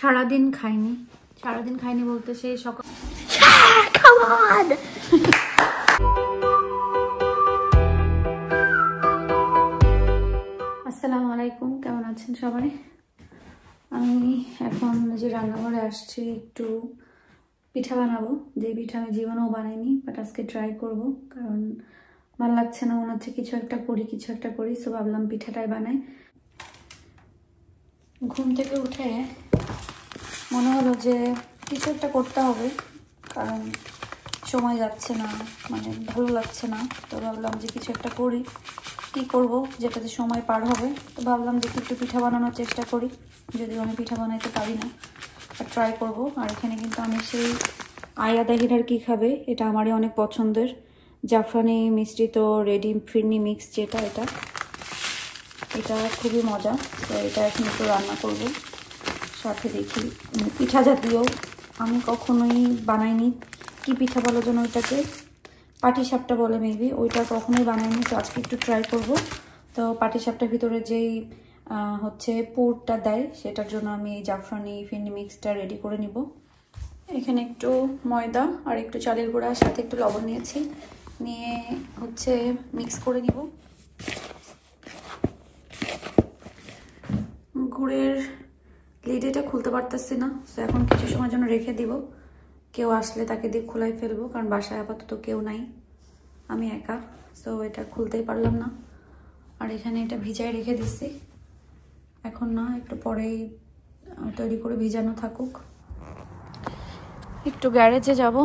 সারাদিন খাইনি, সারাদিন খাইনি বলতে সেই সকাল। আসসালামু আলাইকুম, কেমন আছেন সবাই? আমি এখন যে রান্নাঘরে আসছি, একটু পিঠা বানাবো। যে পিঠা আমি জীবনেও বানাইনি, বাট আজকে ট্রাই করব, কারণ ভালো লাগছে না, মনে হচ্ছে কিছু একটা করি। সো ভাবলাম পিঠাটাই বানাই। ঘুম থেকে উঠে মনে হলো যে কিছু একটা করতে হবে, কারণ সময় যাচ্ছে না, মানে ভালো লাগছে না। তো ভাবলাম যে কিছু একটা করি, কি করব যেটাতে সময় পার হবে। তো ভাবলাম দেখি একটু পিঠা বানানোর চেষ্টা করি, যদিও আমি পিঠা বানাইতে পারি না, আর ট্রাই করব। আর এখানে কিন্তু আমি সেই আয়া দাহিরার কি খাবে, এটা আমারই অনেক পছন্দের জাফরানি মিশ্রিত রেডি ফিরনি মিক্স, যেটা এটা খুবই মজা। তো এটা এখন একটু রান্না করব, সাথে দেখি পিঠা জাতীয় আমি কখনোই বানাইনি। কি পিঠা বলো যেন ওইটাকে, পাটিসাপটা বলে মেবি, ওইটা কখনোই বানাইনি। তো আজকে একটু ট্রাই করব। তো পাটিসাপটার ভিতরে যেই হচ্ছে পুরটা দেয়, সেটার জন্য আমি এই জাফরানি ফিরনি মিক্সটা রেডি করে নিব। এখানে একটু ময়দা আর একটু চালের গুঁড়া, সাথে একটু লবণ নিয়েছি, নিয়ে হচ্ছে মিক্স করে নিব। গুড়ের লিড এটা খুলতে পারতেছি না, তো এখন কিছু সময়ের জন্য রেখে দিব। কেউ আসলে তাকে দিয়ে খোলাই ফেলবো, কারণ বাসায় আপাতত কেউ নাই, আমি একা। সো এটা খুলতেই পারলাম না। আর এখানে এটা ভিজাই রেখে দিচ্ছি, এখন না, একটু পরেই তৈরি করে ভিজানো থাকুক। একটু গ্যারেজে যাব,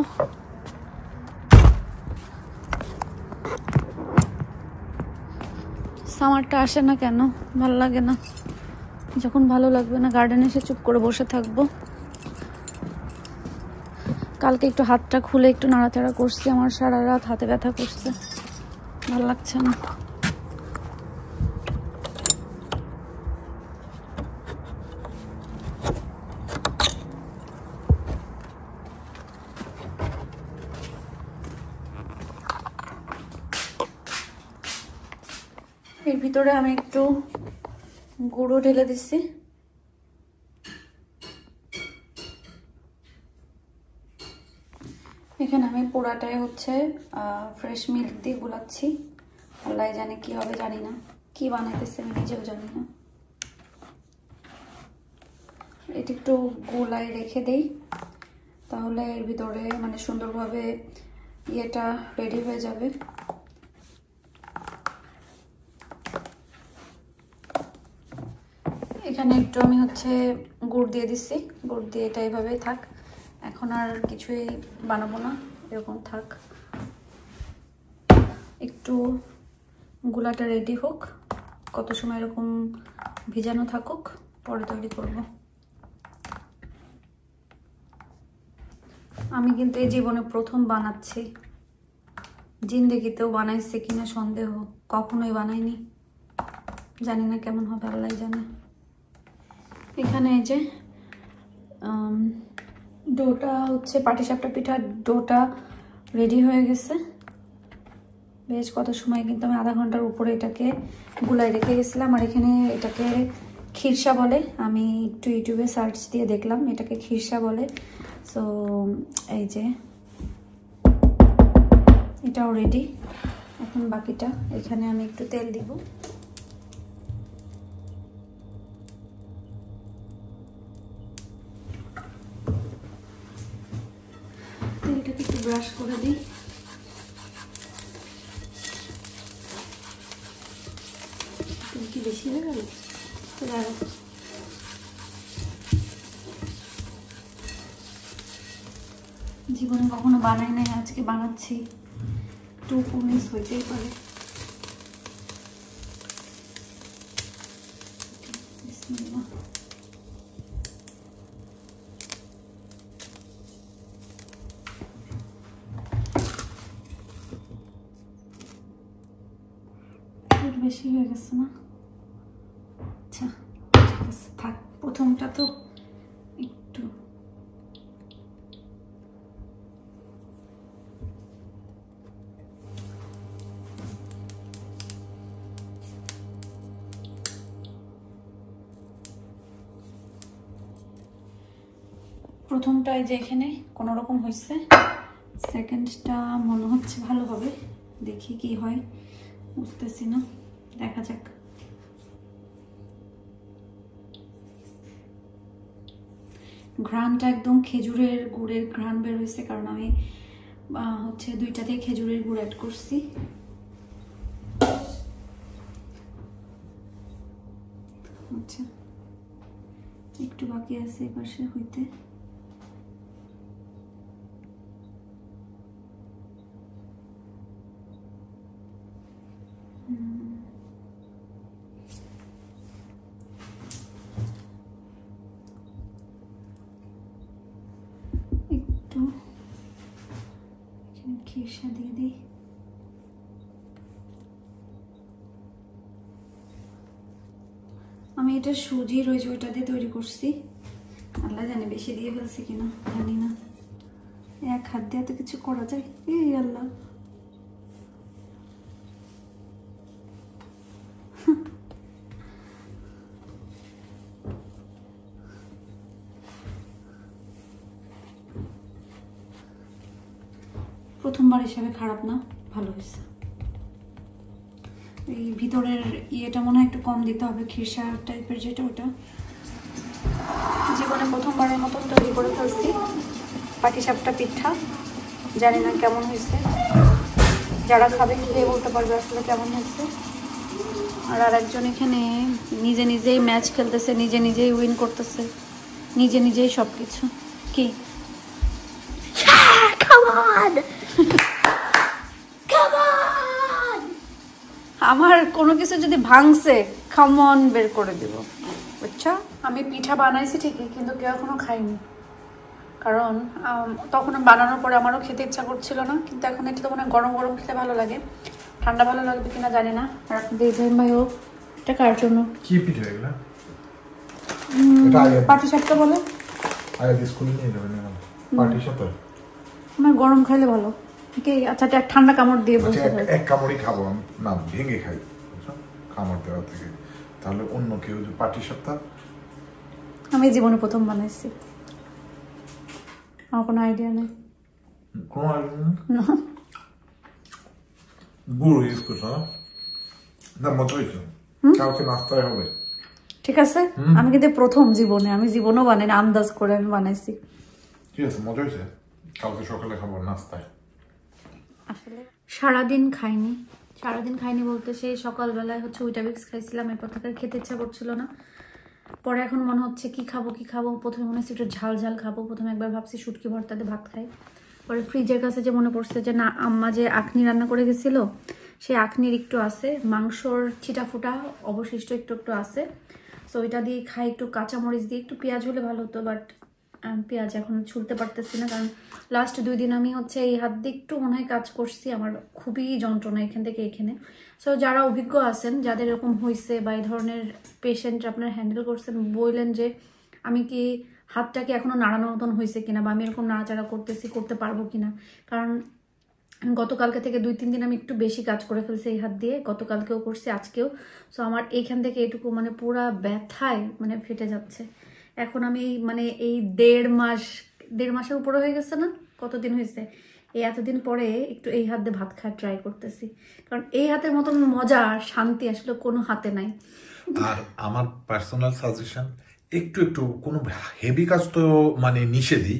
সামারটা আসে না কেন, ভালো লাগে না। যখন ভালো লাগবে না, গার্ডেনে এসে চুপ করে বসে থাকবো। কালকে একটু হাতটা খুলে একটু নাড়াচাড়া করছি, আমার সারা রাত হাতে ব্যথা করছে, ভালো লাগছে না। এর ভিতরে আমি একটু গুঁড়ো ঢেলে দিচ্ছি। এখানে আমি পোড়াটায় হচ্ছে ফ্রেশ মিল্ক দিয়ে গুলাচ্ছি। আল্লাহ জানে কি হবে, জানি না, কি বানাইতেছে আমি নিজেও জানি না। এটা একটু গোলায় রেখে দেই, তাহলে এর ভিতরে মানে সুন্দরভাবে ইয়েটা রেডি হয়ে যাবে। এখানে একটু আমি হচ্ছে গুড় দিয়ে দিচ্ছি, গুড় দিয়ে এটা এইভাবেই থাক, এখন আর কিছুই বানাবো না, এরকম থাক। একটু গোলাটা রেডি হোক, কত সময় এরকম ভিজানো থাকুক, পরে তৈরি করব। আমি কিন্তু এই জীবনে প্রথম বানাচ্ছি, জিন্দেগিতেও বানাইছে কিনা সন্দেহ, কখনোই বানাইনি, জানি না কেমন হবে, আল্লাহ জানে। এখানে এই যে ডোটা হচ্ছে পাটিসাপটা পিঠার ডোটা রেডি হয়ে গেছে। বেশ কত সময়, কিন্তু আমি আধা ঘন্টার উপরে এটাকে গুলায় রেখে গেছিলাম। আর এখানে এটাকে খিরসা বলে, আমি একটু ইউটিউবে সার্চ দিয়ে দেখলাম এটাকে খিরসা বলে। সো এই যে এটাও রেডি, এখন বাকিটা। এখানে আমি একটু তেল দিব, তেলটাকে একটু ব্রাশ করে দিই। তেল কি বেশি হয়ে গেল? জীবনে কখনো বানাই নাই, আজকে বানাচ্ছি, একটু মিস হইতেই পারে। বেশি হয়ে গেছে না? আচ্ছা ঠিক আছে, থাক। প্রথমটা তো একটু প্রথমটাই যে এখানে কোনো রকম হয়েছে, সেকেন্ডটা মনে হচ্ছে ভালো হবে, দেখি কি হয়, বুঝতেছি না, দেখা যাক। ঘ্রাণটা একদম খেজুরের গুড়ের ঘ্রাণ বের হয়েছে, কারণ আমি হচ্ছে দুইটাতে খেজুরের গুড় অ্যাড করছি। আচ্ছা, একটু বাকি আছে এপাশে হইতে। একটু খিরসা দিয়ে দিই। আমি এটা সুজির ওই যে ওইটা দিয়ে তৈরি করছি, আল্লাহ জানে বেশি দিয়ে ফেলছি কিনা, জানি না। এক হাত দিয়ে তো কিছু করা যায়, এই আল্লাহ। প্রথমবার হিসাবে খারাপ না, ভালো হয়েছে। এই ভিতরের ইয়েটা মনে হয় একটু কম দিতে হবে, খিরসা টাইপের যেটা, ওটা। জীবনে প্রথমবারের মতন তৈরি করে ফেলছি পাটিসাপটা পিঠা, জানি না কেমন হয়েছে, যারা খাবে খেয়ে বলতে পারবে আসলে কেমন হয়েছে। আর আরেকজন এখানে নিজে নিজেই ম্যাচ খেলতেছে, নিজে নিজেই উইন করতেছে, নিজে নিজেই সব কিছু। কি আমার কোনো কিছু যদি ভাঙছে খামন বের করে দিব, বুঝছো? আমি পিঠা বানাইছি ঠিকই, কিন্তু কেউ এখনো খাইনি, কারণ তখন বানানোর পরে আমারও খেতে ইচ্ছা করছিল না। কিন্তু এখন এটা তো মনে হয় গরম গরম খেতে ভালো লাগে, ঠান্ডা ভালো লাগবে কিনা জানি না। আর আপনাদের ইব্রাহিম ভাইও এটা কার জন্য কি পিঠা এগুলা? পাটিসাপটা বলে। স্কুলে নিয়ে যাবেন পাটিসাপটা। আমার গরম খাইলে ভালো। আচ্ছা, এক ঠান্ডা কামড় দিয়ে বসে এক কামড়ই খাবো না, ভেঙে খাই কামড় দেওয়া থেকে। তাহলে অন্য কেউ যে পাটিসাপটা আমি জীবনে প্রথম বানাইছি, আমার কোনো আইডিয়া নেই। কোনো আইডিয়া না? গুড় ইউজ করছো না? মজা হয়েছে, কালকে নাস্তায় হবে। ঠিক আছে, আমি কিন্তু প্রথম জীবনে, আমি জীবনও বানাই না, আন্দাজ করে আমি বানাইছি। ঠিক আছে, মজা হয়েছে, কালকে সকালে খাবো নাস্তায়। আসলে সারাদিন খাইনি বলতে সেই সকালবেলায় হচ্ছে উইটাবিক্স খাইছিলাম, এরপর থেকে খেতে ইচ্ছা করছিল না। পরে এখন মনে হচ্ছে কি খাবো, প্রথমে মনে হচ্ছে একটু ঝাল ঝাল খাবো। প্রথমে একবার ভাবছি শুটকি ভর্তাতে ভাত খাই, পরে ফ্রিজের কাছে যে মনে পড়ছে যে না, আম্মা যে আখনি রান্না করে গেছিল, সেই আখনির একটু আছে, মাংসর ছিটাফোটা অবশিষ্ট একটু একটু আছে, সো ওইটা দিয়ে খাই। একটু কাঁচামরিচ দিয়ে একটু পেঁয়াজ হলে ভালো হতো, বাট পেঁয়াজ এখন ছুলতে পারতেছি না, কারণ লাস্ট 2 দিন আমি হচ্ছে এই হাত দিয়ে একটু মনে হয় কাজ করছি, আমার খুবই যন্ত্রণা এখান থেকে এখানে। সো যারা অভিজ্ঞ আছেন, যাদের এরকম হয়েছে বা এই ধরনের পেশেন্ট আপনারা হ্যান্ডেল করছেন, বললেন যে আমি কি হাতটাকে এখনো নাড়ানোর মতন হয়েছে কিনা, বা আমি এরকম নাড়াচাড়া করতে পারবো কিনা। কারণ গতকালকে থেকে 2-3 দিন আমি একটু বেশি কাজ করে ফেলছি এই হাত দিয়ে, গতকালকেও করছি আজকেও। সো আমার এইখান থেকে এটুকু মানে পুরা ব্যথায় মানে ফেটে যাচ্ছে। এখন আমি মানে এই 1.5 মাসের উপরে হয়ে গেছে না, কতদিন হয়েছে, এই এতদিন পরে একটু এই হাত দিয়ে ভাত খাওয়ার ট্রাই করতেছি, কারণ এই হাতের মতন মজা শান্তি আসলে কোনো হাতে নাই। আর আমার পার্সোনাল সাজেশন, একটু কোনো হেভি কাজ তো মানে নিষেধই,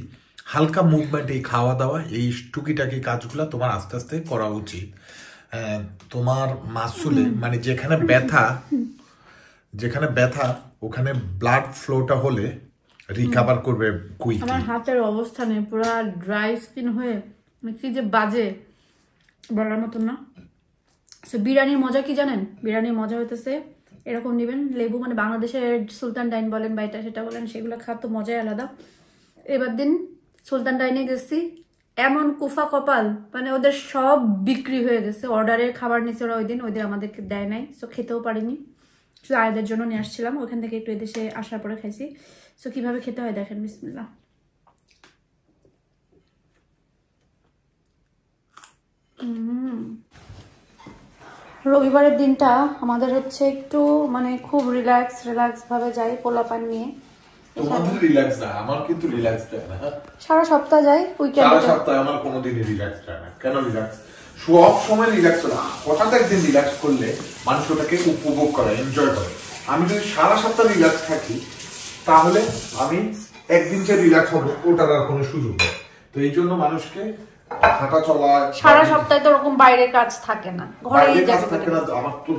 হালকা মুভমেন্ট, এই খাওয়া দাওয়া, এই টুকিটাকি কাজগুলো তোমার আস্তে আস্তে করা উচিত। তোমার মাসুলে মানে যেখানে ব্যথা ওখানে ব্লাড ফ্লোটা হলে রিকভার করবে কুইকলি। আমার হাতের অবস্থা নেই, পুরো ড্রাই স্কিন হয়ে কি যে বাজে, বলার মতন না। সো বিরিয়ানির মজা কি জানেন? বিরিয়ানির মজা হইতেছে এরকম নেবেন, লেবু মানে বাংলাদেশের সুলতান ডাইন বলেন বা এটা সেটা বলেন, সেগুলো খাওয়ার তো মজাই আলাদা। এবার দিন সুলতান ডাইনে গেছি, এমন কুফা কপাল, মানে ওদের সব বিক্রি হয়ে গেছে। অর্ডারের খাবার নিচ্ছে ওরা, ওই দিন আমাদেরকে দেয় নাই, সো খেতেও পারিনি, শুধু আয়েদের জন্য নিয়ে আসছিলাম, ওখান থেকে একটু এদেশে আসার পরে খাইছি। সো কিভাবে খেতে হয় দেখেন, বিসমিল্লাহ। রবিবারের দিনটা আমাদের হচ্ছে একটু মানে খুব রিল্যাক্স ভাবে যাই পোলাপান নিয়ে। তোমাদের রিল্যাক্স না, আমার কিন্তু রিল্যাক্স যায় না। সারা সপ্তাহ যাই, উইকেন্ডে সারা সপ্তাহে আমার কোনোদিনই রিল্যাক্স যায় না। কেন রিল্যাক্স? সব সময় রিল্যাক্স না, হঠাৎ একদিন রিল্যাক্স করলে মানুষ ওটাকে উপভোগ করে, এনজয় করে। আমি যদি সারা সপ্তাহ রিল্যাক্স থাকি তাহলে আমি একদিন যে রিল্যাক্স হবে ওটার আর কোনো সুযোগ নেই। তো এই জন্য মানুষকে হাঁটা চলা, সারা সপ্তাহে তো ওরকম বাইরে কাজ থাকে না, ঘরেই কাজ থাকে না। আমার তো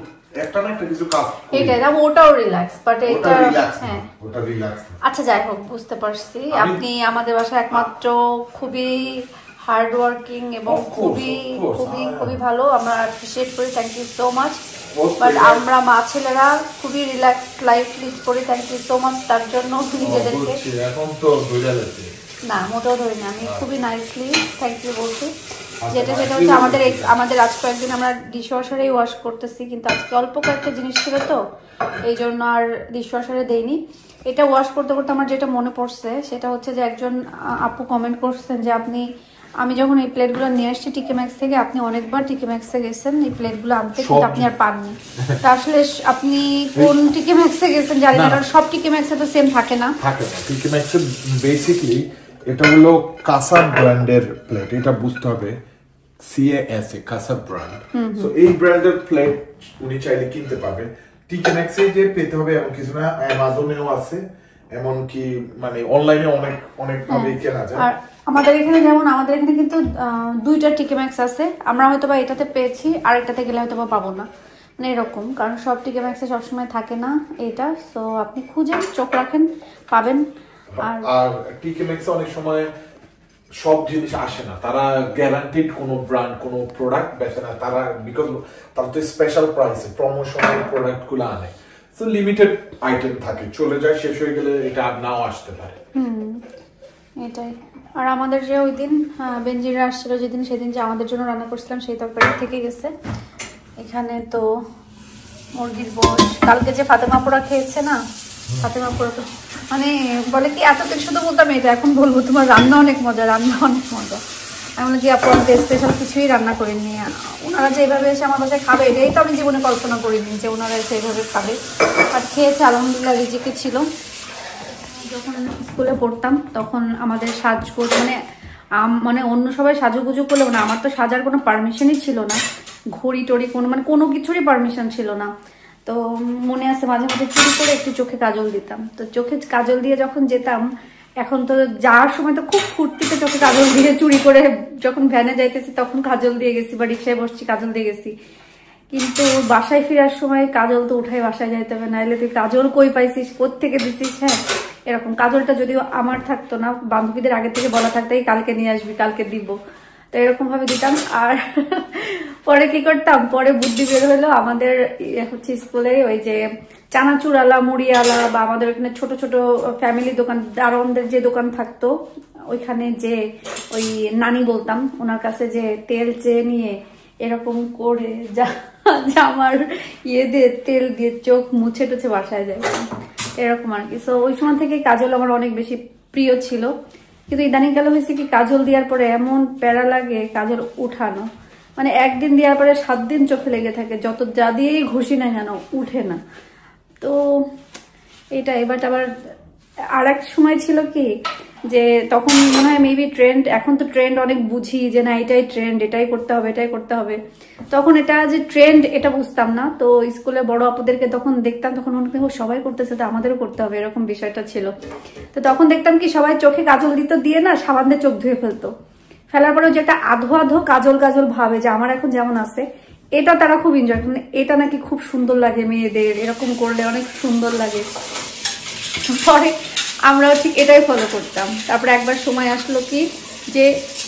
একটা না একটা কিছু কাজ, এটাই না, ওটাও রিল্যাক্স, বাট এটা হ্যাঁ ওটা রিল্যাক্স। আচ্ছা যাই হোক, বুঝতে পারছি আপনি আমাদের বাসায় একমাত্র খুবই হার্ড ওয়ার্কিং এবং খুবই খুবই খুবই ভালো, আমরা অ্যাপ্রিশিয়েট করি, thank you so much. But আমরা মা ছেলেরা খুবই রিল্যাক্স লাইফ লিড করি, থ্যাংক ইউ সো মাচ তার জন্য নিজেদেরকে। এখন তো ধরে যাচ্ছে না, মোটেও ধরি না, আমি খুবই নাইসলি থ্যাংক ইউ বলছি। যেটা হচ্ছে আমাদের আজ কয়েকদিন আমরা ডিশওয়াশারেই ওয়াশ করতেছি, কিন্তু আজকে অল্প কয়েকটা জিনিস ছিল তো এই জন্য আর ডিশওয়াশারে দেইনি। এটা ওয়াশ করতে করতে আমার যেটা মনে পড়ছে সেটা হচ্ছে যে একজন আপু কমেন্ট করছেন যে আমি যখন এই প্লেটগুলো নিয়ে আসছি টিকে ম্যাক্স থেকে, আপনি অনেকবার টিকে ম্যাক্সে গেছেন এই প্লেটগুলো আনতে, কিন্তু আপনি আর পাননি। তা আসলে আপনি কোন টিকে ম্যাক্সে গেছেন জানি না, কারণ সব টিকে ম্যাক্সে তো সেম থাকে না। টিকে ম্যাক্সে বেসিক্যালি এটা হলো কাসার ব্র্যান্ডের প্লেট, এটা বুঝতে হবে, CASA কাসার ব্র্যান্ড। সো এই ব্র্যান্ডের প্লেট উনি চাইলে কিনতে পারবেন। টিকে ম্যাক্সে যে পেতে হবে এমন কিছু না, অ্যামাজনেও আছে, এমনকি মানে অনলাইনে অনেক ভাবে কেনা যায়। আর আমাদের এখানে যেমন আমাদের এখানে কিন্তু 2টা টিকে ম্যাক্স আছে, আমরা হয়তো বা এটাতে পেয়েছি, আরেকটাতে গেলে হয়তো বা পাবো না, মানে এরকম, কারণ সব টিকে ম্যাক্সে সবসময় থাকে না এটা। সো আপনি খুঁজেন, চোখ রাখেন, পাবেন। আর টিকে ম্যাক্সে অনেক সময় সব জিনিস আসে না, তারা গ্যারান্টিড কোনো ব্র্যান্ড কোনো প্রোডাক্ট বেচে না তারা, বিকজ তারা তো স্পেশাল প্রাইসে প্রমোশনাল প্রোডাক্ট গুলো আনে, তো লিমিটেড আইটেম থাকে, চলে যায়, শেষ হয়ে গেলে এটা আর নাও আসতে পারে। এটাই। আর আমাদের যে ওই দিন বেঞ্জিরা আসছিল যেদিন, সেদিন যে আমাদের জন্য রান্না করছিলাম সেই তরকারি থেকে গেছে। এখানে তো মুরগির গোশ, কালকে যে ফাতেমা পোড়া খেয়েছে না, ফাতেমা পোড়া তো মানে বলে কি এতদিন শুধু বলতাম এটা, এখন বলবো তোমার রান্না অনেক মজা, রান্না অনেক মজা। আমি বলি কি আপু আমাদের স্পেশাল কিছুই রান্না করিনি, ওনারা যে এইভাবে এসে আমার বাসায় খাবে এটাই তো আমি জীবনে কল্পনা করিনি যে ওনারা এসে এইভাবে খাবে। আর খেয়েছে আলহামদুলিল্লাহ, রিজিকে ছিল। যখন স্কুলে পড়তাম তখন আমাদের সাজগোজ মানে অন্য সবাই সাজুগুজু করলেও না, আমার তো সাজার কোনো পারমিশনই ছিল না, ঘড়ি টড়ি কোনো কিছুরই পারমিশন ছিল না। তো মনে আছে মাঝে মাঝে চুরি করে একটু চোখে কাজল দিতাম, তো চোখে কাজল দিয়ে যখন যেতাম, এখন তো যাওয়ার সময় তো খুব ফুর্তিতে চোখে কাজল দিয়ে চুরি করে যখন ভ্যানে যাইতেছি তখন কাজল দিয়ে গেছি, বা রিক্সায় বসছি কাজল দিয়ে গেছি, কিন্তু বাসায় ফেরার সময় কাজল তো উঠাই বাসায় যাইতে হবে, নাইলে তুই কাজল কই পাইছিস, কোত্থেকে দিছিস। হ্যাঁ এরকম, কাজলটা যদিও আমার থাকতো না, বান্ধবীদের আগে থেকে বলা থাকতো কালকে নিয়ে আসবি, কালকে দিব, তো এরকম ভাবে দিতাম। আর পরে কি করতাম, পরে বুদ্ধি বের হলো, আমাদের হচ্ছে স্কুলে ওই যে চানাচুরালা মুড়িয়ালা বা আমাদের ওখানে ছোট ছোট ফ্যামিলি দোকান, দারোয়ানদের যে দোকান থাকতো ওইখানে যে ওই নানি বলতাম, ওনার কাছে যে তেল চেয়ে নিয়ে এরকম করে জামার দিয়ে তেল দিয়ে চোখ মুছে টুছে বাসায় যায়, এরকম আর কি। সো ওই সময় থেকে কাজল আমার অনেক বেশি প্রিয় ছিল, কিন্তু ইদানিং কালে হয়েছে কি কাজল দেওয়ার পরে এমন প্যারা লাগে কাজল উঠানো, মানে একদিন দেওয়ার পরে 7 দিন চোখে লেগে থাকে, যত যা দিয়েই ঘষি না কেন উঠে না। তো এটা এবার আবার আর এক সময় ছিল কি যে তখন মনে হয় মেবি ট্রেন্ড, এখন তো ট্রেন্ড অনেক বুঝি যে না এটাই ট্রেন্ড, এটাই করতে হবে, এটাই করতে হবে। তখন এটা যে ট্রেন্ড এটা বুঝতাম না, তো স্কুলে বড় আপুদেরকে তখন দেখতাম, তখন সবাই করতেছে তো আমাদেরও করতে হবে, এরকম বিষয়টা ছিল। তো তখন দেখতাম কি সবাই চোখে কাজল দিত, দিয়ে না সাবান দিয়ে চোখ ধুয়ে ফেলতো, ফেলার পরেও যেটা আধো আধো কাজল কাজল ভাবে যে আমার এখন যেমন আছে, এটা তারা খুব এনজয় করে, এটা নাকি খুব সুন্দর লাগে মেয়েদের, এরকম করলে অনেক সুন্দর লাগে। পরে আমরাও ঠিক এটাই ফলো করতাম। তারপরে একবার সময় আসলো কি যে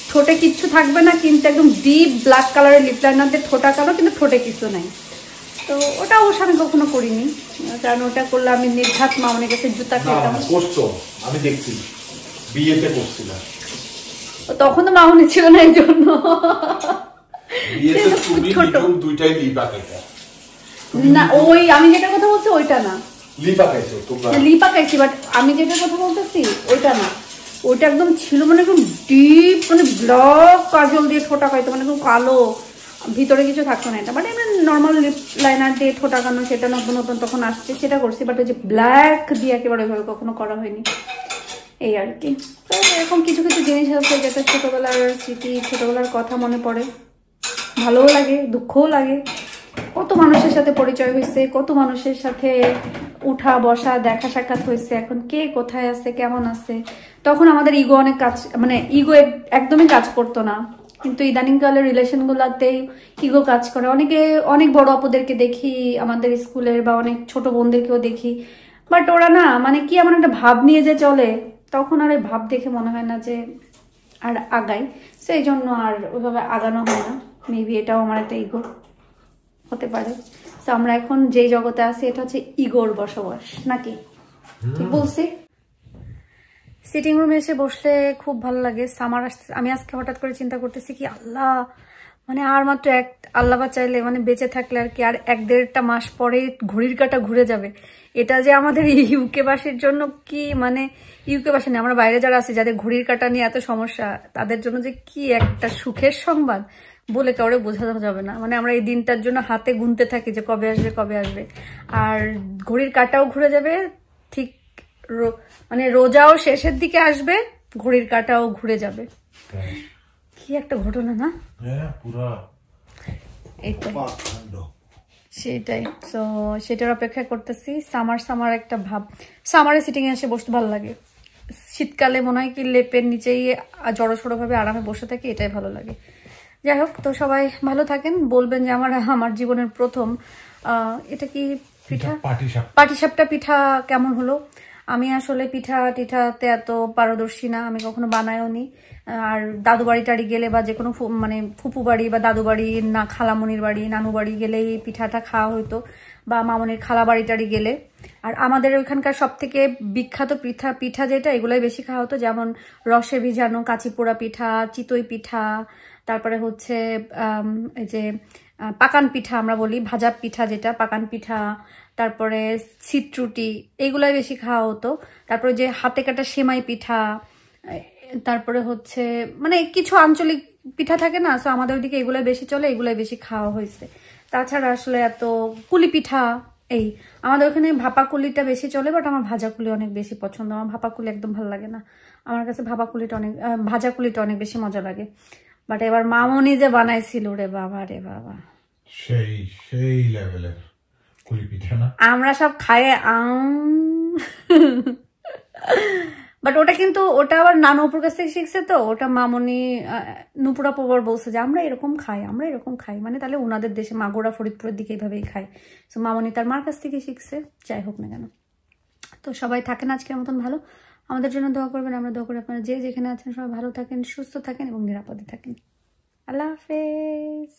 ঠোঁটে কিচ্ছু থাকবে না, কিন্তু একদম ডিপ ব্ল্যাক কালারের লিপ লাইনার দিয়ে ঠোঁটা কালো, কিন্তু ঠোঁটে কিছু নাই। তো ওটা অবশ্য আমি কখনো করিনি, কারণ ওটা করলে আমি নির্ঘাত মামনের কাছে জুতা খেতাম। আমি দেখছি বিয়েতে করছিলাম, তখন তো মামনি ছিল না, এই জন্য না। ওই আমি যেটা কথা বলছি ওইটা না, লিপা খাইছি, বাট আমি যেটা কথা বলতেছি ওইটা না, ওইটা একদম ছিল মানে একদম ডিপ, মানে ব্লক কাজল দিয়ে ঠোঁটা খাইতো, মানে একদম কালো, ভিতরে কিছু থাকতো না এটা, বাট এমনি নর্মাল লিপ লাইনার দিয়ে ঠোঁট আঁকানো, সেটা নতুন নতুন তখন আসছে, সেটা করছি। বাট ওই যে ব্ল্যাক দিয়ে একেবারে ওইভাবে কখনো করা হয়নি, এই আর কি। তো এরকম কিছু কিছু জিনিস আছে যেটা ছোটবেলার স্মৃতি, ছোটবেলার কথা মনে পড়ে, ভালোও লাগে, দুঃখও লাগে। কত মানুষের সাথে পরিচয় হয়েছে, কত মানুষের সাথে উঠা বসা দেখা সাক্ষাৎ হয়েছে, এখন কে কোথায় আছে কেমন আছে। তখন আমাদের ইগো অনেক কাজ, মানে ইগো একদমই কাজ করতো না, কিন্তু ইদানিংকালের রিলেশনগুলোতেই ইগো কাজ করে। অনেক বড় আপুদেরকে দেখি আমাদের স্কুলের, বা অনেক ছোট বোনদেরকেও দেখি, বাট ওরা না মানে কি এমন একটা ভাব নিয়ে যে চলে, তখন আর ওই ভাব দেখে মনে হয় না যে আর আগাই, সেই জন্য আর ওইভাবে আগানো হয় না। মেবি এটাও আমার একটা ইগো হতে পারে। তো আমরা এখন যেই জগতে আছি এটা হচ্ছে ইগোর বসবাস, নাকি ঠিক বলছি? সিটিং রুমে এসে বসলে খুব ভালো লাগে। সামার আসতে আমি আজকে হঠাৎ করে চিন্তা করতেছি কি আল্লাহ, মানে আর মাত্র আল্লাহ বা চাইলে মানে বেঁচে থাকলে আর কি আর 1-1.5 মাস পরে ঘড়ির কাঁটা ঘুরে যাবে। এটা যে আমাদের ইউকে বাসীর জন্য কি, মানে ইউকে বাসী না, আমরা বাইরে যারা আছে যাদের ঘড়ির কাঁটা নিয়ে এত সমস্যা, তাদের জন্য যে কি একটা সুখের সংবাদ বলে কাউরে বোঝানো যাবে না। মানে আমরা এই দিনটার জন্য হাতে গুনতে থাকি যে কবে আসবে কবে আসবে, আর ঘড়ির কাঁটাও ঘুরে যাবে ঠিক, মানে রোজাও শেষের দিকে আসবে, ঘড়ির কাঁটাও ঘুরে যাবে। কি একটা ঘটনা না? সেটাই। তো সেটার অপেক্ষা করতেছি। সামার একটা ভাব, সামারে সিটিং এ এসে বসতে ভালো লাগে। শীতকালে মনে হয় কি লেপের নিচেই জড়সড়ো ভাবে আরামে বসে থাকি, এটাই ভালো লাগে। যাই হোক, তো সবাই ভালো থাকেন। বলবেন যে আমার জীবনের প্রথম এটা কি পিঠা, পাটিসাপটা পিঠা কেমন হলো। আমি আসলে পিঠা টিঠাতে এত পারদর্শী না, আমি কখনো বানাইও নি। আর দাদু বাড়ি টাড়ি গেলে বা যে কোনো মানে ফুপু বাড়ি বা দাদু বাড়ি, না খালামনির বাড়ি নানু বাড়ি গেলে এই পিঠাটা খাওয়া হতো, বা মামনির খালা বাড়ি টাড়ি গেলে। আর আমাদের ওইখানকার সব থেকে বিখ্যাত পিঠা যেটা, এগুলোই বেশি খাওয়া হতো, যেমন রসে ভিজানো কাঁচি পোড়া পিঠা, চিতই পিঠা, তারপরে হচ্ছে এই যে পাকান পিঠা আমরা বলি, ভাজা পিঠা যেটা পাকান পিঠা, তারপরে ছিটরুটি, এইগুলাই বেশি খাওয়া হতো। তারপরে যে হাতে কাটা সেমাই পিঠা, তারপরে হচ্ছে মানে কিছু আঞ্চলিক পিঠা থাকে না, তো আমাদের ওইদিকে এগুলাই বেশি চলে, এগুলাই বেশি খাওয়া হয়েছে। তাছাড়া আসলে এত কুলি পিঠা, এই আমাদের ওখানে ভাপা কুলিটা বেশি চলে, বাট আমার ভাজা কুলি অনেক বেশি পছন্দ। আমার ভাপা কুলি একদম ভালো লাগে না, আমার কাছে ভাপা কুলিটা ভাজা কুলিটা অনেক বেশি মজা লাগে। বাট এবার মামনি যে বানাইছিল, রে বাবা রে বাবা, সেই লেভেলের কুলি পিঠা না, আমরা সব খাই। বাট ওটা আবার নানু উপর কাছ থেকে শিখছে, তো ওটা মামনি নুপুরা পবার বলছে যে আমরা এরকম খাই, মানে তাহলে ওনাদের দেশে মাগুরা ফরিদপুরের দিকে এইভাবেই খায়। তো মামনি তার মার কাছ থেকে শিখছে, যাই হোক না কেন। তো সবাই থাকেন আজকের মতন ভালো, আমাদের জন্য দোয়া করবেন, আমরা দোয়া করি আপনারা যে যেখানে আছেন সবাই ভালো থাকেন, সুস্থ থাকেন এবং নিরাপদে থাকেন। আল্লাহ হাফেজ।